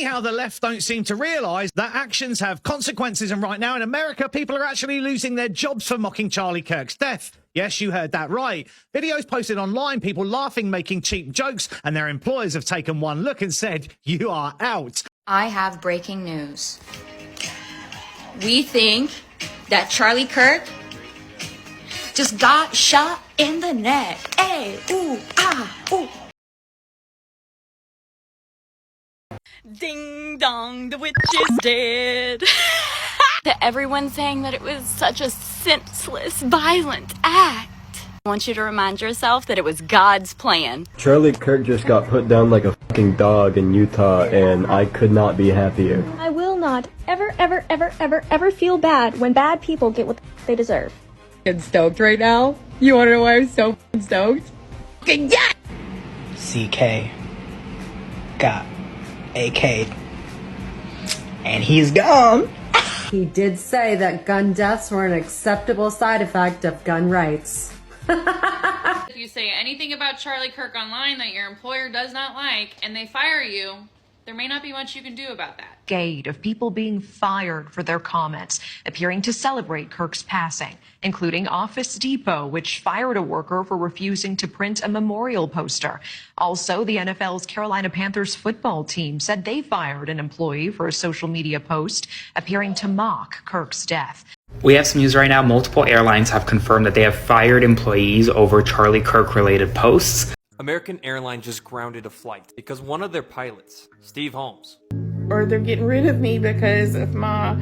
funny how the left don't seem to realise that actions have consequences, and right now in America, people are actually losing their jobs for mocking Charlie Kirk's death. Yes, you heard that right. Videos posted online, people laughing, making cheap jokes, and their employers have taken one look and said, "You are out." I have breaking news. We think that Charlie Kirk just got shot in the neck. Hey, ooh, ah, ooh. Ding dong, the witch is dead. To everyone saying that it was such a senseless, violent act. I want you to remind yourself that it was God's plan. Charlie Kirk just got put down like a fucking dog in Utah, and I could not be happier. I will not ever feel bad when bad people get what they deserve. I'm stoked right now. You wanna know why I'm so stoked? Yeah! CK got AK'd, and he's gone. He did say that gun deaths were an acceptable side effect of gun rights. If you say anything about Charlie Kirk online that your employer does not like and they fire you, there may not be much you can do about that. Of people being fired for their comments, appearing to celebrate Kirk's passing, including Office Depot, which fired a worker for refusing to print a memorial poster. Also, the NFL's Carolina Panthers football team said they fired an employee for a social media post appearing to mock Kirk's death. We have some news right now. Multiple airlines have confirmed that they have fired employees over Charlie Kirk-related posts. American Airlines just grounded a flight because one of their pilots, Steve Holmes, Or they're getting rid of me because of my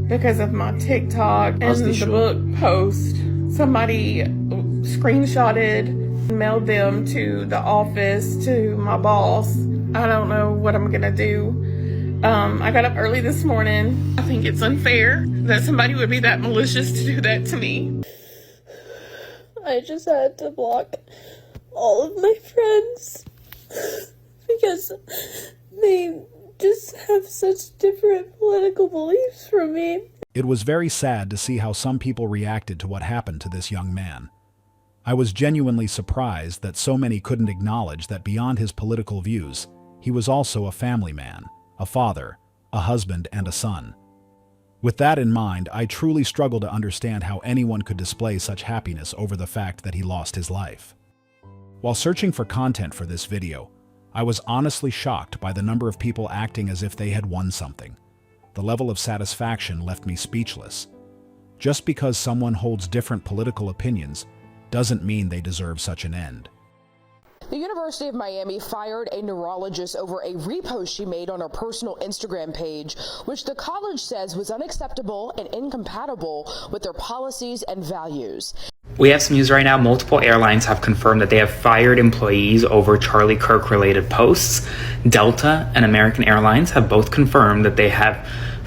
TikTok and the book post. Somebody screenshotted and mailed them to the office, to my boss. I don't know what I'm gonna do. I got up early this morning. I think it's unfair that somebody would be that malicious to do that to me. I just had to block all of my friends because they just have such different political beliefs from me. It was very sad to see how some people reacted to what happened to this young man. I was genuinely surprised that so many couldn't acknowledge that beyond his political views, he was also a family man, a father, a husband, and a son. With that in mind, I truly struggle to understand how anyone could display such happiness over the fact that he lost his life. While searching for content for this video, I was honestly shocked by the number of people acting as if they had won something. The level of satisfaction left me speechless. Just because someone holds different political opinions doesn't mean they deserve such an end. The University of Miami fired a neurologist over a repost she made on her personal Instagram page, which the college says was unacceptable and incompatible with their policies and values. We have some news right now. Multiple airlines have confirmed that they have fired employees over Charlie Kirk-related posts. Delta and American Airlines have both confirmed that they have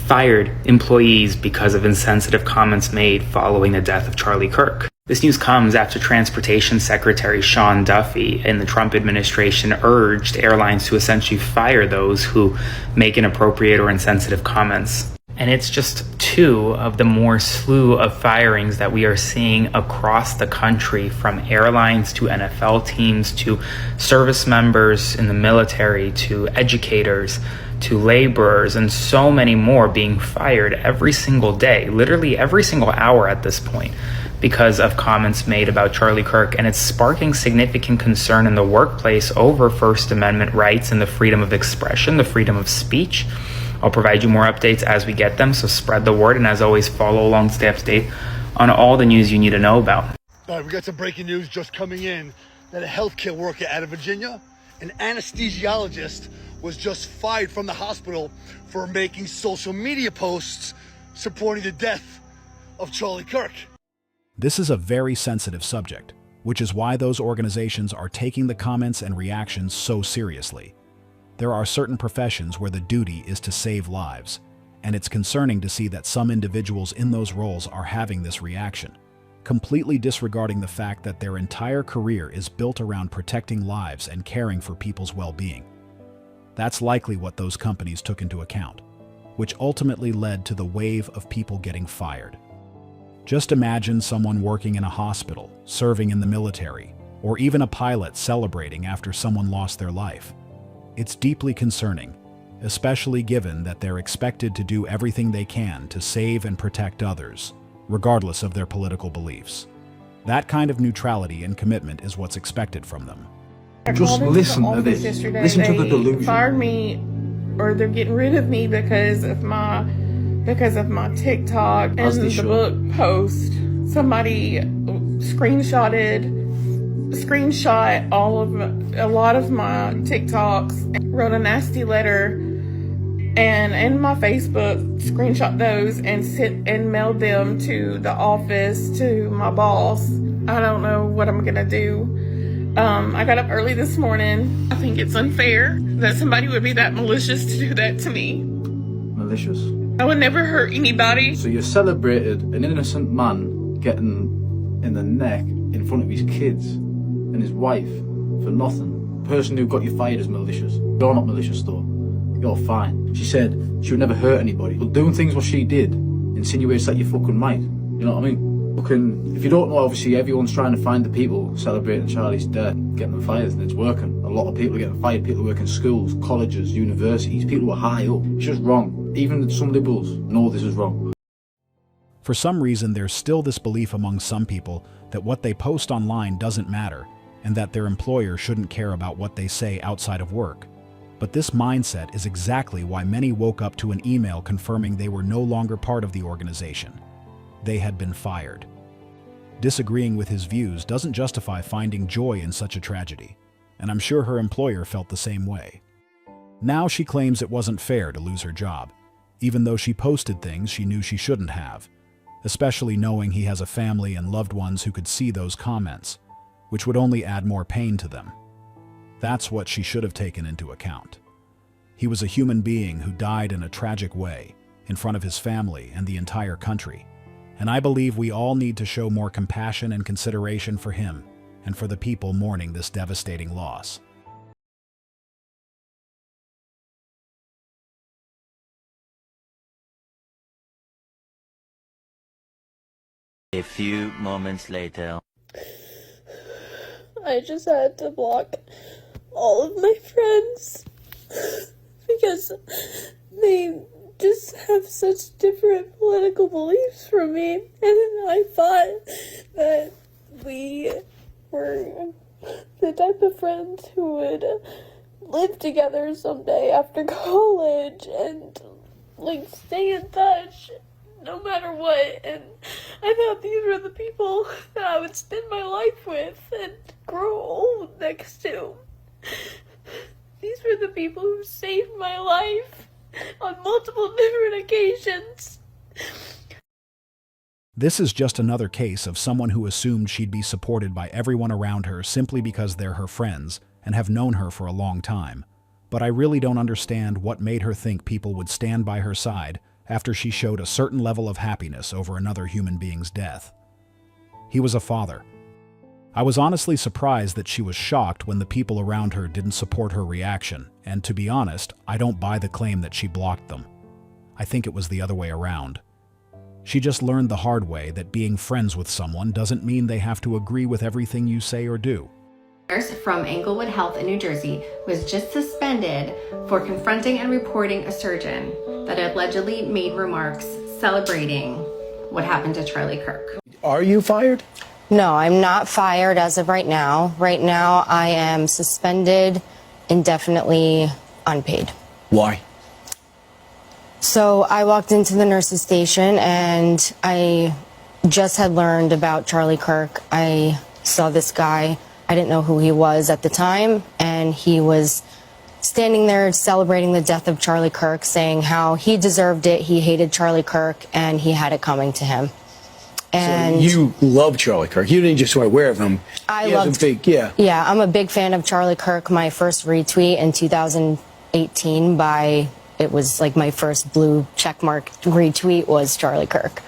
fired employees because of insensitive comments made following the death of Charlie Kirk. This news comes after Transportation Secretary Sean Duffy in the Trump administration urged airlines to essentially fire those who make inappropriate or insensitive comments. And it's just two of the more slew of firings that we are seeing across the country, from airlines to NFL teams to service members in the military to educators to laborers, and so many more being fired every single day, literally every single hour at this point, because of comments made about Charlie Kirk. And it's sparking significant concern in the workplace over First Amendment rights and the freedom of expression, the freedom of speech. I'll provide you more updates as we get them, so spread the word, and as always, follow along, stay up to date on all the news you need to know about. All right, we got some breaking news just coming in that a healthcare worker out of Virginia, an anesthesiologist, was just fired from the hospital for making social media posts supporting the death of Charlie Kirk. This is a very sensitive subject, which is why those organizations are taking the comments and reactions so seriously. There are certain professions where the duty is to save lives, and it's concerning to see that some individuals in those roles are having this reaction, completely disregarding the fact that their entire career is built around protecting lives and caring for people's well-being. That's likely what those companies took into account, which ultimately led to the wave of people getting fired. Just imagine someone working in a hospital, serving in the military, or even a pilot celebrating after someone lost their life. It's deeply concerning, especially given that they're expected to do everything they can to save and protect others, regardless of their political beliefs. That kind of neutrality and commitment is what's expected from them. Just listen to this. Listen to the delusion. Fired me, or they're getting rid of me because of my TikTok and the book post. Somebody screenshot a lot of my TikToks, wrote a nasty letter, and in my Facebook, screenshot those and mailed them to the office, to my boss. I don't know what I'm gonna do. I got up early this morning. I think it's unfair that somebody would be that malicious to do that to me. Malicious? I would never hurt anybody. So you celebrated an innocent man getting in the neck in front of his kids and his wife for nothing. The person who got you fired is malicious. You're not malicious though. You're fine. She said she would never hurt anybody. But doing things what she did insinuates that you fucking might. You know what I mean? Fucking, if you don't know, obviously everyone's trying to find the people celebrating Charlie's death, getting them fired, and it's working. A lot of people are getting fired. People who work in schools, colleges, universities, people who are high up. It's just wrong. Even some liberals know this is wrong. For some reason, there's still this belief among some people that what they post online doesn't matter, and that their employer shouldn't care about what they say outside of work. But this mindset is exactly why many woke up to an email confirming they were no longer part of the organization. They had been fired. Disagreeing with his views doesn't justify finding joy in such a tragedy, and I'm sure her employer felt the same way. Now she claims it wasn't fair to lose her job, even though she posted things she knew she shouldn't have, especially knowing he has a family and loved ones who could see those comments, which would only add more pain to them. That's what she should have taken into account. He was a human being who died in a tragic way, in front of his family and the entire country, and I believe we all need to show more compassion and consideration for him and for the people mourning this devastating loss. A few moments later. I just had to block all of my friends because they just have such different political beliefs from me, and I thought that we were the type of friends who would live together someday after college and like stay in touch no matter what, and I thought these were the people that I would spend my life with and grow old next to. These were the people who saved my life on multiple different occasions. This is just another case of someone who assumed she'd be supported by everyone around her simply because they're her friends and have known her for a long time. But I really don't understand what made her think people would stand by her side after she showed a certain level of happiness over another human being's death. He was a father. I was honestly surprised that she was shocked when the people around her didn't support her reaction, and to be honest, I don't buy the claim that she blocked them. I think it was the other way around. She just learned the hard way that being friends with someone doesn't mean they have to agree with everything you say or do. A nurse from Englewood Health in New Jersey was just suspended for confronting and reporting a surgeon that allegedly made remarks celebrating what happened to Charlie Kirk. Are you fired? No, I'm not fired as of right now. Right now, I am suspended, indefinitely unpaid. Why? So I walked into the nurse's station and I just had learned about Charlie Kirk. I saw this guy. I didn't know who he was at the time, and he was standing there celebrating the death of Charlie Kirk, saying how he deserved it, he hated Charlie Kirk, and he had it coming to him. And so you love Charlie Kirk. You didn't just aware of him. Yeah, I'm a big fan of Charlie Kirk. My first retweet in 2018 it was like my first blue checkmark retweet was Charlie Kirk.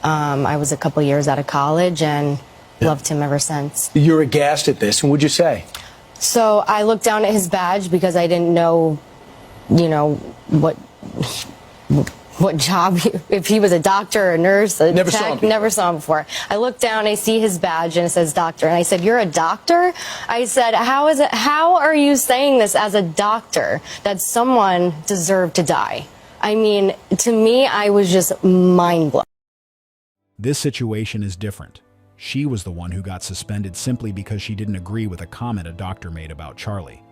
I was a couple years out of college and loved him ever since. You're aghast at this, and what'd you say? So I looked down at his badge because I didn't know, what what job, if he was a doctor or a nurse, a Never saw tech, him before. never saw him before. I looked down, I see his badge and it says doctor. And I said, you're a doctor? I said, how are you saying this as a doctor that someone deserved to die? I mean, to me, I was just mind blown. This situation is different. She was the one who got suspended simply because she didn't agree with a comment a doctor made about Charlie.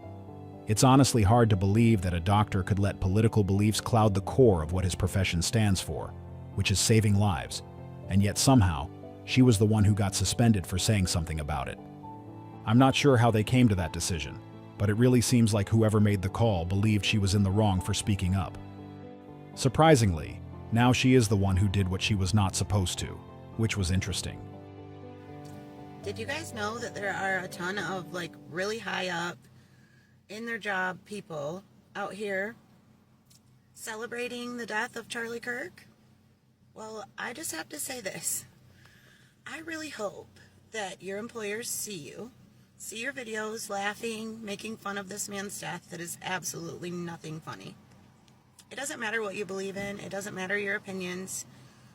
It's honestly hard to believe that a doctor could let political beliefs cloud the core of what his profession stands for, which is saving lives, and yet somehow, she was the one who got suspended for saying something about it. I'm not sure how they came to that decision, but it really seems like whoever made the call believed she was in the wrong for speaking up. Surprisingly, now she is the one who did what she was not supposed to, which was interesting. Did you guys know that there are a ton of really high up in their job people out here celebrating the death of Charlie Kirk? Well, I just have to say this. I really hope that your employers see your videos laughing, making fun of this man's death that is absolutely nothing funny. It doesn't matter what you believe in. It doesn't matter your opinions.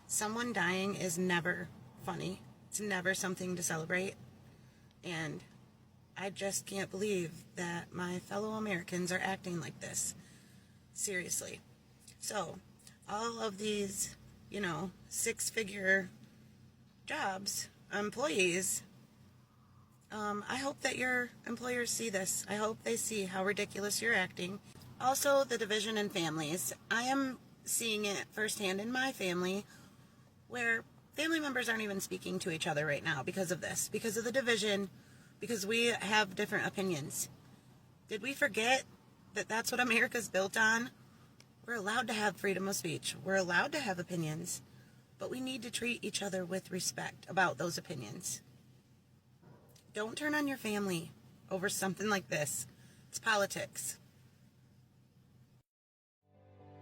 Someone dying is never funny. It's never something to celebrate. And I just can't believe that my fellow Americans are acting like this. Seriously. So, all of these, six-figure jobs, employees, I hope that your employers see this. I hope they see how ridiculous you're acting. Also, the division in families. I am seeing it firsthand in my family, where family members aren't even speaking to each other right now because of this, because of the division, because we have different opinions. Did we forget that that's what America's built on? We're allowed to have freedom of speech. We're allowed to have opinions, but we need to treat each other with respect about those opinions. Don't turn on your family over something like this. It's politics.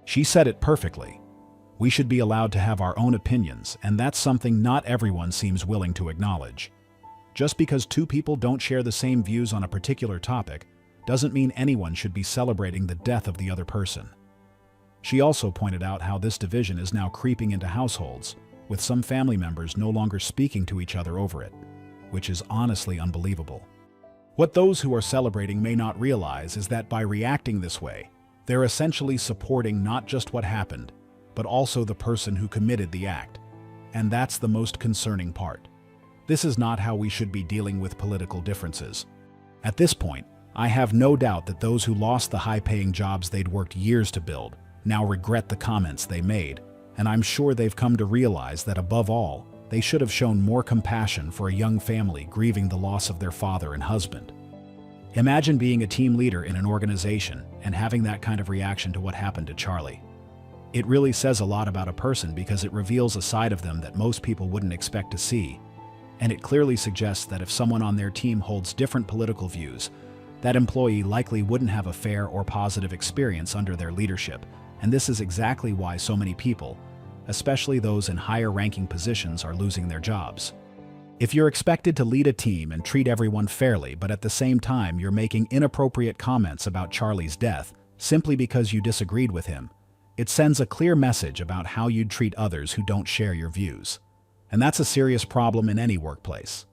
She said it perfectly. We should be allowed to have our own opinions, and that's something not everyone seems willing to acknowledge. Just because two people don't share the same views on a particular topic doesn't mean anyone should be celebrating the death of the other person. She also pointed out how this division is now creeping into households, with some family members no longer speaking to each other over it, which is honestly unbelievable. What those who are celebrating may not realize is that by reacting this way, they're essentially supporting not just what happened, but also the person who committed the act. And that's the most concerning part. This is not how we should be dealing with political differences. At this point, I have no doubt that those who lost the high-paying jobs they'd worked years to build now regret the comments they made, and I'm sure they've come to realize that above all, they should have shown more compassion for a young family grieving the loss of their father and husband. Imagine being a team leader in an organization and having that kind of reaction to what happened to Charlie. It really says a lot about a person because it reveals a side of them that most people wouldn't expect to see. And it clearly suggests that if someone on their team holds different political views, that employee likely wouldn't have a fair or positive experience under their leadership. And this is exactly why so many people, especially those in higher ranking positions, are losing their jobs. If you're expected to lead a team and treat everyone fairly, but at the same time you're making inappropriate comments about Charlie's death simply because you disagreed with him, it sends a clear message about how you'd treat others who don't share your views. And that's a serious problem in any workplace.